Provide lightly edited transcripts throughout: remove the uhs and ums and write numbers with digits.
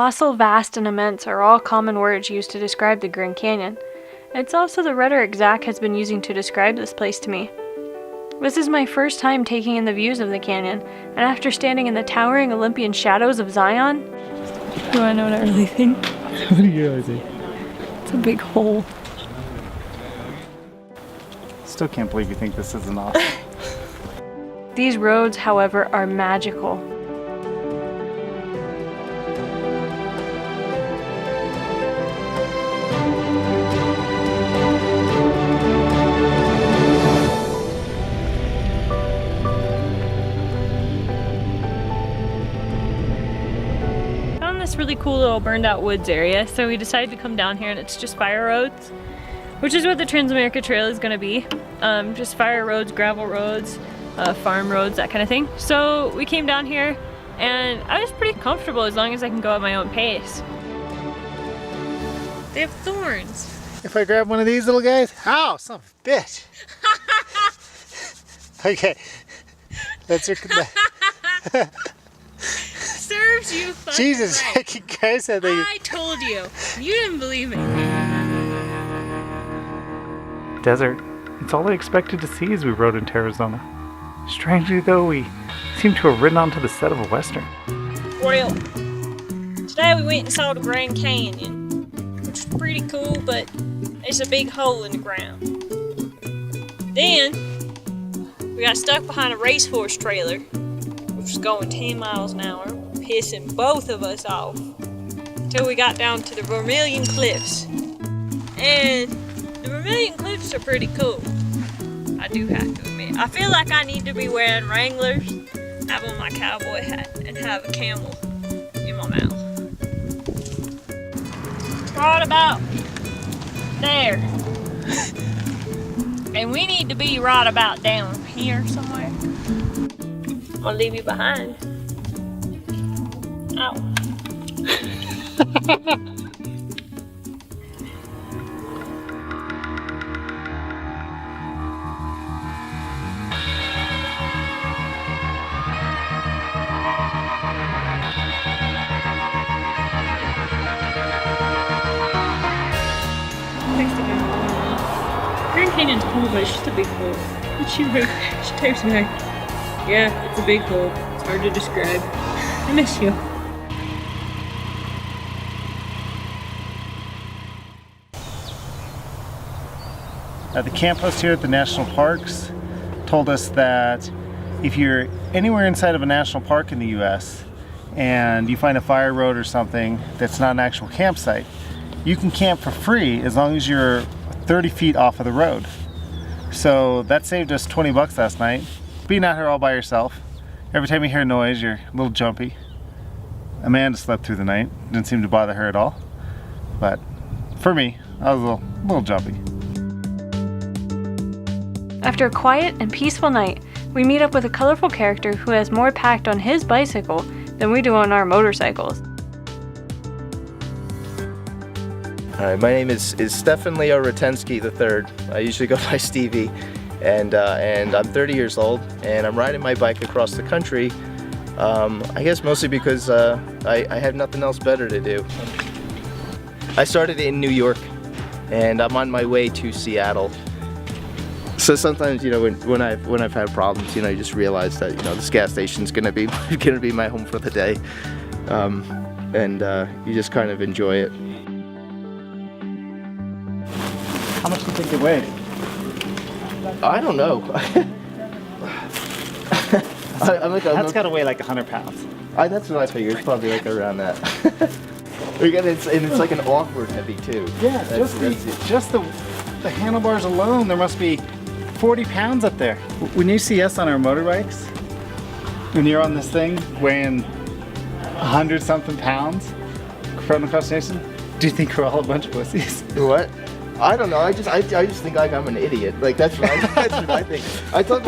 Colossal, vast, and immense are all common words used to describe the Grand Canyon. It's also the rhetoric Zach has been using to describe this place to me. This is my first time taking in the views of the canyon, and after standing in the towering Olympian shadows of Zion... Do I know what I really think? What do you really think? It's a big hole. Still can't believe you think this isn't awesome. These roads, however, are magical. This really cool little burned out woods area, so we decided to come down here, and it's just fire roads, which is what the Transamerica Trail is going to be. Just fire roads, gravel roads, farm roads, that kind of thing. So we came down here and I was pretty comfortable as long as I can go at my own pace. They have thorns. If I grab one of these little guys, ow, son of a bitch. Okay, that's your... Serves you fucking Jesus, right. guys, I told you. You didn't believe me. Desert. It's all I expected to see as we rode into Arizona. Strangely though, we seem to have ridden onto the set of a Western. Well, today we went and saw the Grand Canyon, which is pretty cool, but it's a big hole in the ground. Then, we got stuck behind a racehorse trailer, which was going 10 miles an hour, pissing both of us off, until we got down to the Vermilion Cliffs. And the Vermilion Cliffs are pretty cool, I do have to admit. I feel like I need to be wearing Wranglers, have on my cowboy hat, and have a camel in my mouth. Right about there. And we need to be right about down here somewhere. I'm gonna leave you behind. Ow. Grand Canyon's cool, but it's just a big hole. She types back. Yeah, it's a big hole. It's hard to describe. I miss you. The camp host here at the national parks told us that if you're anywhere inside of a national park in the US and you find a fire road or something that's not an actual campsite, you can camp for free as long as you're 30 feet off of the road. So that saved us 20 bucks last night. Being out here all by yourself, every time you hear a noise, you're a little jumpy. Amanda slept through the night. Didn't seem to bother her at all. But for me, I was a little jumpy. After a quiet and peaceful night, we meet up with a colorful character who has more packed on his bicycle than we do on our motorcycles. Hi, my name is Stefan Leo Rotensky III. I usually go by Stevie, and I'm 30 years old, and I'm riding my bike across the country. I guess mostly because I have nothing else better to do. I started in New York, and I'm on my way to Seattle. So sometimes, you know, when I've had problems, you know, you just realize that, you know, this gas station's gonna be my home for the day, and you just kind of enjoy it. How much do you think it weighed? I don't know. That's got to weigh like 100 pounds. That's what I figured. It's probably like around that. It's like an awkward heavy too. Yeah, just the handlebars alone, there must be 40 pounds up there. When you see us on our motorbikes, when you're on this thing weighing 100-something pounds from across the nation, do you think we're all a bunch of pussies? What? I don't know. I just think like I'm an idiot. Like that's what I think. I told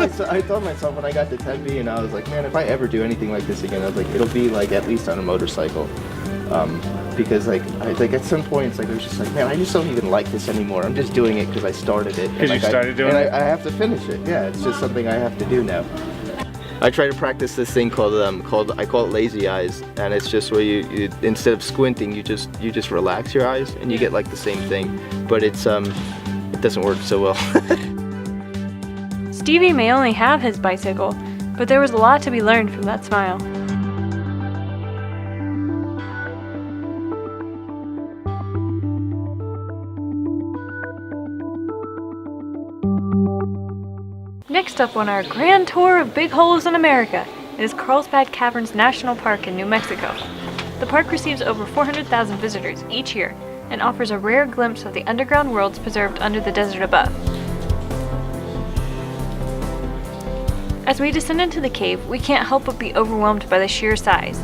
myself when I got to Tempe, and I was like, man, if I ever do anything like this again, I was like, it'll be like at least on a motorcycle, because like at some points, like I was just like, man, I just don't even like this anymore. I'm just doing it because I started it. Because you started doing it. And I have to finish it. Yeah, it's just something I have to do now. I try to practice this thing called I call it lazy eyes, and it's just where you instead of squinting, you just relax your eyes, and you get like the same thing, but it doesn't work so well. Stevie may only have his bicycle, but there was a lot to be learned from that smile. Next up on our grand tour of big holes in America is Carlsbad Caverns National Park in New Mexico. The park receives over 400,000 visitors each year and offers a rare glimpse of the underground worlds preserved under the desert above. As we descend into the cave, we can't help but be overwhelmed by the sheer size.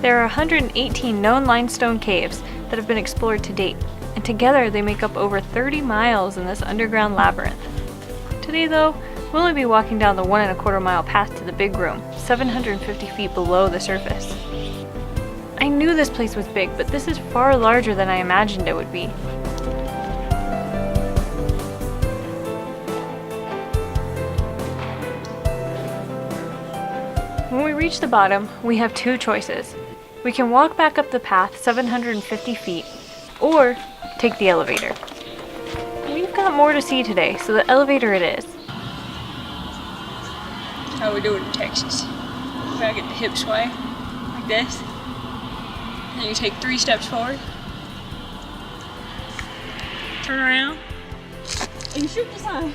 There are 118 known limestone caves that have been explored to date, and together they make up over 30 miles in this underground labyrinth. Today though, we'll only be walking down the 1¼ mile path to the big room, 750 feet below the surface. I knew this place was big, but this is far larger than I imagined it would be. When we reach the bottom, we have two choices. We can walk back up the path 750 feet, or take the elevator. We've got more to see today, so the elevator it is. How we do it in Texas. You gotta get the hips sway, like this. And then you take 3 steps forward. Turn around. And you shoot the sign.